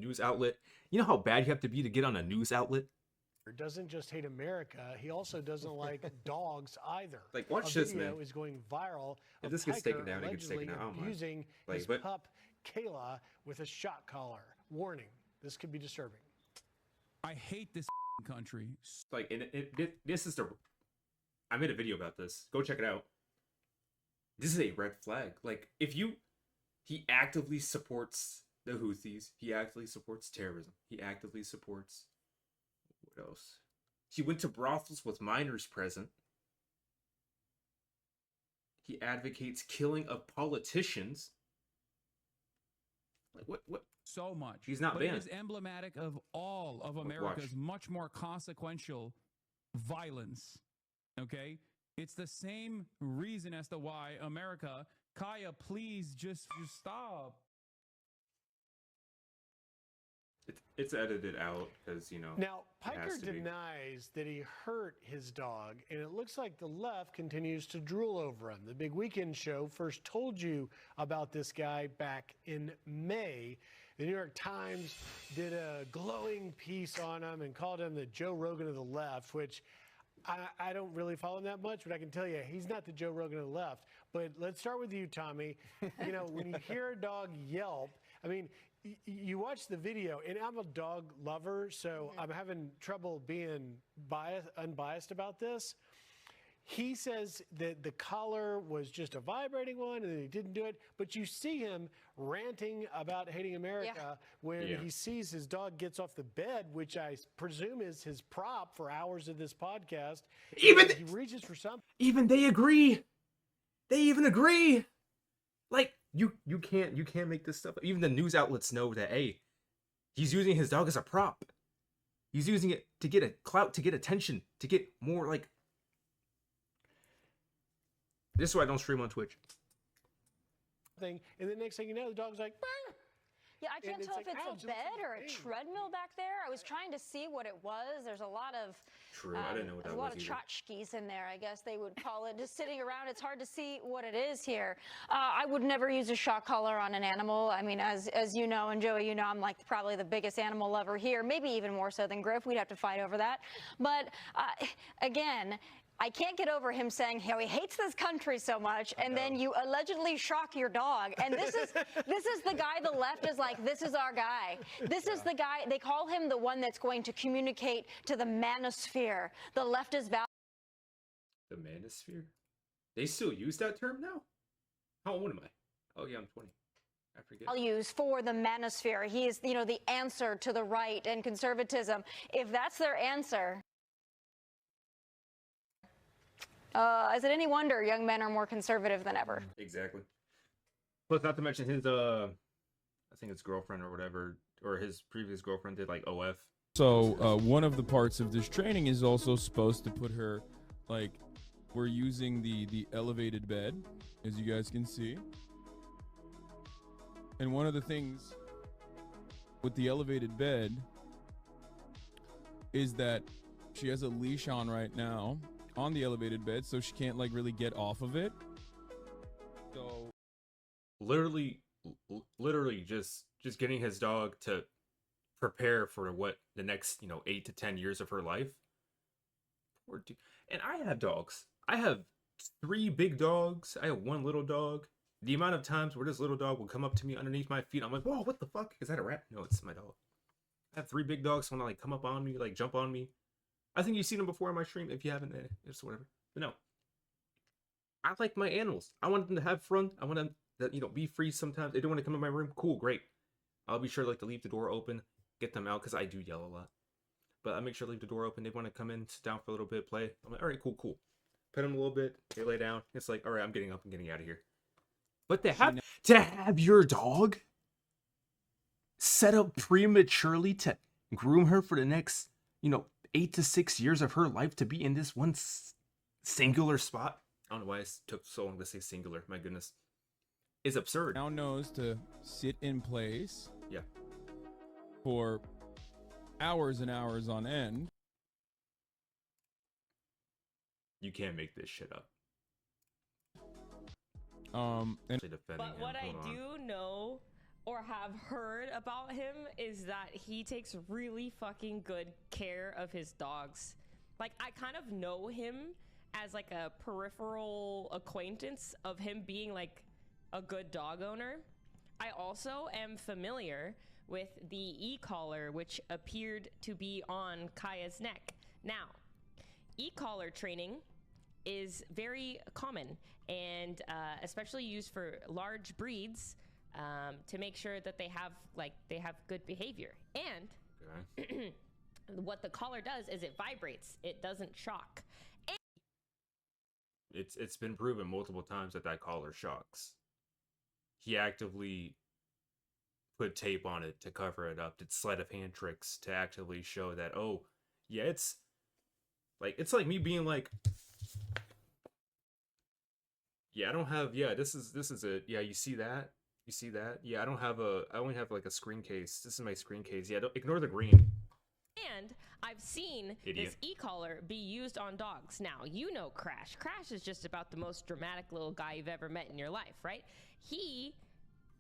news outlet. You know how bad you have to be to get on a news outlet? Doesn't just hate America, he also doesn't like dogs either. Like, watch this, man. A video is going viral If of this gets Piker taken down, it gets taken allegedly down. I don't mind. abusing Like, his but pup Kayla with a shock collar. Warning: this could be disturbing. I hate this country. like, and this is the. I made a video about this. Go check it out. This is a red flag. Like, if you, he actively supports the Houthis. He actively supports terrorism. He actively supports. What else? He went to brothels with minors present. He advocates killing of politicians. Like, what? So much. He's not but banned. It is emblematic of all of America's much more consequential violence. Okay? It's the same reason as to why America, Kaya, please just stop. It's edited out because, you know. Now, Piker denies that he hurt his dog, and it looks like the left continues to drool over him. The Big Weekend Show first told you about this guy back in May. The New York Times did a glowing piece on him and called him the Joe Rogan of the left, which I don't really follow him that much, but I can tell you he's not the Joe Rogan of the left. But let's start with you, Tommy. You know, when you hear a dog yelp, I mean, you watch the video, and I'm a dog lover, so I'm having trouble being unbiased about this. He says that the collar was just a vibrating one and he didn't do it, but you see him ranting about hating America when he sees his dog gets off the bed, which I presume is his prop for hours of this podcast. Even he reaches for something. Even they agree. They even agree. Like, you can't make this stuff up. Even the news outlets know that, hey, he's using his dog as a prop. He's using it to get a clout, to get attention, to get more, like. This is why I don't stream on Twitch. And the next thing you know, the dog's like, "Burr!" Yeah, I can't tell if it's a bed or a treadmill back there. I was trying to see what it was. There's a lot of I didn't know what that was. a lot of tchotchkes in there, I guess they would call it, just sitting around. It's hard to see what it is here. I would never use a shock collar on an animal. I mean, as you know, and Joey, you know, I'm like probably the biggest animal lover here, maybe even more so than Griff. We'd have to fight over that. But again, I can't get over him saying how he hates this country so much, and then you allegedly shock your dog. And this is the guy the left is like, this is our guy. This is the guy, they call him the one that's going to communicate to the manosphere. The left is The manosphere? They still use that term now? How old am I? Oh yeah, I'm 20. I forget. Values for the manosphere. He is, you know, the answer to the right and conservatism. If that's their answer, is it any wonder young men are more conservative than ever? Exactly. Plus, not to mention his, I think his girlfriend or whatever, or his previous girlfriend did like OF. So one of the parts of this training is also supposed to put her, like, we're using the elevated bed, as you guys can see. And one of the things with the elevated bed is that she has a leash on right now on the elevated bed, so she can't like really get off of it. So literally just getting his dog to prepare for what the next 8 to 10 years of her life. Poor dude. And I have dogs. I have 3 big dogs. I have 1 little dog. The amount of times where this little dog will come up to me underneath my feet, I'm like, whoa, what the fuck? Is that a rat? No, it's my dog. I have 3 big dogs want to like come up on me, like jump on me. I think you've seen them before on my stream. If you haven't, it's whatever. But no, I like my animals. I want them to have fun. I want them to, be free sometimes. They don't want to come in my room. Cool, great. I'll be sure to leave the door open, get them out, because I do yell a lot. But I make sure to leave the door open. They want to come in, sit down for a little bit, play. I'm like, all right, cool. Pet them a little bit. They lay down. It's like, all right, I'm getting up. I'm getting out of here. But to have your dog set up prematurely to groom her for the next, 8 to 6 years of her life to be in this one singular spot. I don't know why it took so long to say singular. My goodness. Is absurd. now knows to sit in place. Yeah. For hours and hours on end. You can't make this shit up. And But what I do know, or have heard about him is that he takes really fucking good care of his dogs. Like, I kind of know him as like a peripheral acquaintance of him being like a good dog owner. I also am familiar with the e-collar, which appeared to be on Kaya's neck. Now, e-collar training is very common and especially used for large breeds to make sure that they have good behavior. And Okay. what the collar does is it vibrates. It doesn't shock. It's been proven multiple times that collar shocks. He actively put tape on it to cover it up, did sleight of hand tricks to actively show that, oh, yeah, it's like me being like, yeah, I don't have, yeah, this is it. Yeah, you see that? You see that? Yeah, I only have like a screen case. This is my screen case. Yeah, don't ignore the green. And I've seen Idiot. this e-collar be used on dogs. Now, you know Crash. Crash is just about the most dramatic little guy you've ever met in your life, right? He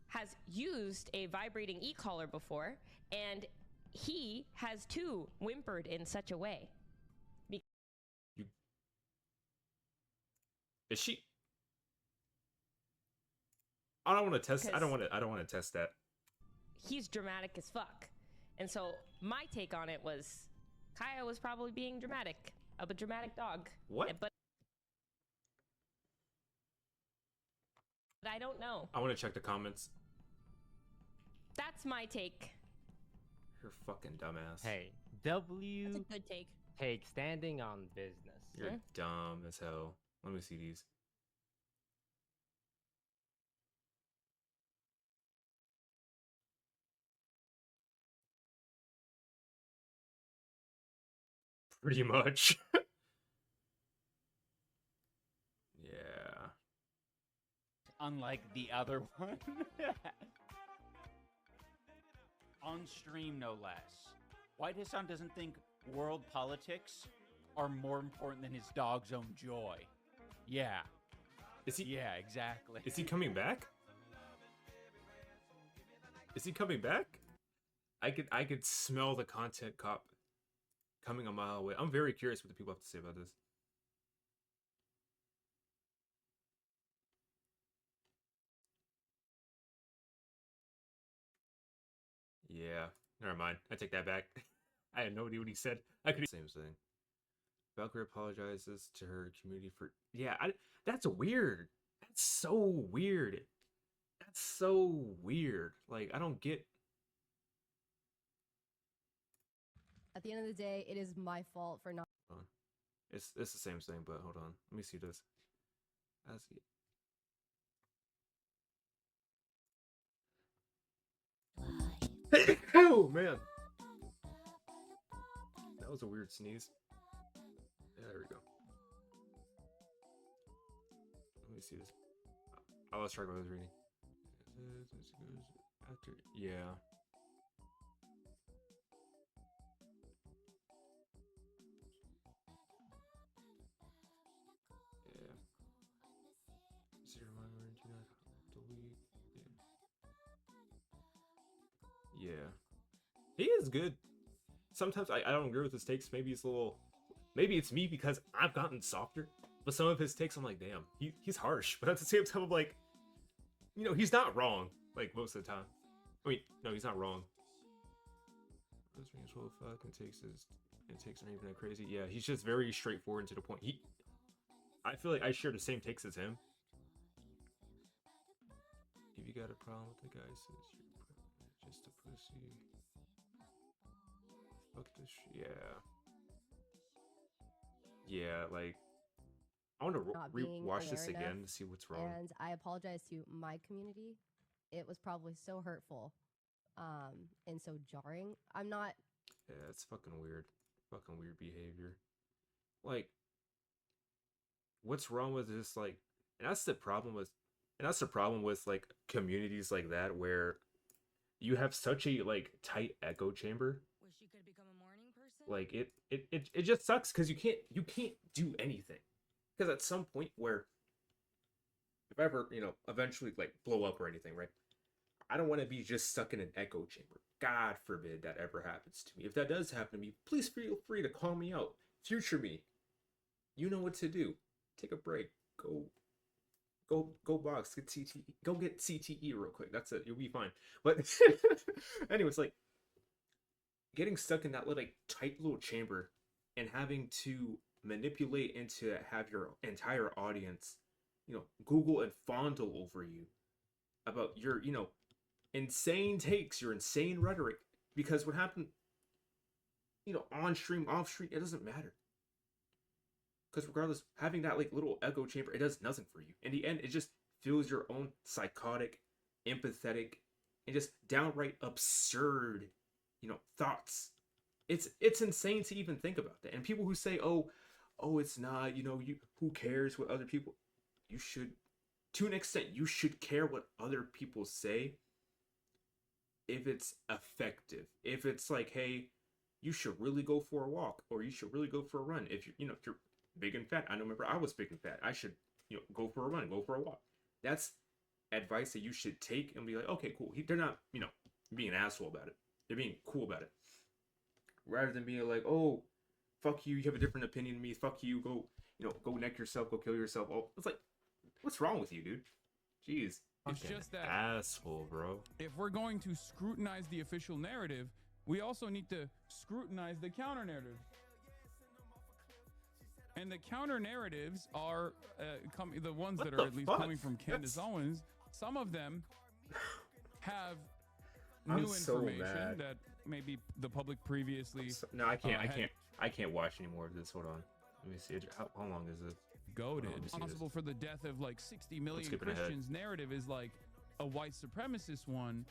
has used a vibrating e-collar before, and he has too whimpered in such a way. Is she? I don't want to test. I don't want to test that. He's dramatic as fuck. And so my take on it was Kaya was probably being dramatic, a dramatic dog. What? But I don't know. I want to check the comments. That's my take. You're fucking dumbass. Hey, That's a W good take. take standing on business. You're dumb as hell. Let me see these. Pretty much. Yeah. Unlike the other one. On stream, no less. White Hassan doesn't think world politics are more important than his dog's own joy. Yeah. Is he? Yeah, exactly. Is he coming back? Is he coming back? I could smell the content cop coming a mile away. I'm very curious what the people have to say about this. Yeah, never mind. I take that back. I had no idea what he said. I could same thing. Valkyrie apologizes to her community for that's weird. That's so weird. That's so weird. Like, I don't get. At the end of the day, it is my fault for not. Hold on. It's the same thing, but hold on. Let me see this. As oh man, that was a weird sneeze. Yeah, there we go. Let me see this. I lost track of what I was reading. After, yeah. Yeah. Zero reminder, do not delete. Yeah. He is good. Sometimes I don't agree with his takes. Maybe it's a little. Maybe it's me because I've gotten softer. But some of his takes, I'm like, damn, he's harsh. But at the same time, I'm like, you know, he's not wrong. Like, most of the time. I mean, no, he's not wrong. Those rings will fuck and takes aren't even that crazy. Yeah, he's just very straightforward and to the point. I feel like I share the same takes as him. If you got a problem with the guy, says you're just a pussy. Fuck this shit. Yeah. Yeah, like, I want to watch this again to see what's wrong. And I apologize to my community. It was probably so hurtful and so jarring. I'm not. Yeah, it's fucking weird. Fucking weird behavior. Like, what's wrong with this? Like, and that's the problem with like communities like that where you have such a like tight echo chamber. Wish you could become a morning person. Like it just sucks because you can't do anything. Because at some point where if I ever, you know, eventually like blow up or anything, right? I don't want to be just stuck in an echo chamber. God forbid that ever happens to me. If that does happen to me, please feel free to call me out. Future me, you know what to do. Take a break. Go box. Get CTE. Go get CTE real quick. That's it. You'll be fine. But anyways, like getting stuck in that little like, tight little chamber and having to manipulate and to have your entire audience, Google and fondle over you about your, insane takes, your insane rhetoric. Because what happened, on stream, off stream, it doesn't matter. Because regardless, having that like little echo chamber, it does nothing for you. In the end, it just fuels your own psychotic, empathetic, and just downright absurd, thoughts. It's insane to even think about that. And people who say, oh, it's not, who cares what other people, you should, to an extent, you should care what other people say if it's effective. If it's like, hey, you should really go for a walk, or you should really go for a run. If you're, if you're big and fat, I remember I was big and fat. I should, go for a run, go for a walk. That's advice that you should take and be like, okay, cool. They're not, being an asshole about it. They're being cool about it. Rather than being like, oh, fuck you, you have a different opinion than me. Fuck you, go, go neck yourself, go kill yourself. Oh, it's like, what's wrong with you, dude? Jeez. It's just that asshole, bro. If we're going to scrutinize the official narrative, we also need to scrutinize the counter narrative. And the counter narratives are the ones that are at least coming from Candace Owens. Some of them have new information that maybe the public previously. No, I can't. I can't watch any more of this. Hold on. Let me see. How long is this? Goated. Responsible for the death of like 60 million Christians. Narrative is like a white supremacist one.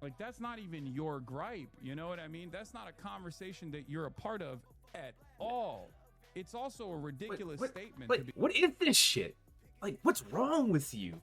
Like that's not even your gripe. You know what I mean? That's not a conversation that you're a part of at all. It's also a ridiculous statement. What is this shit? Like, what's wrong with you?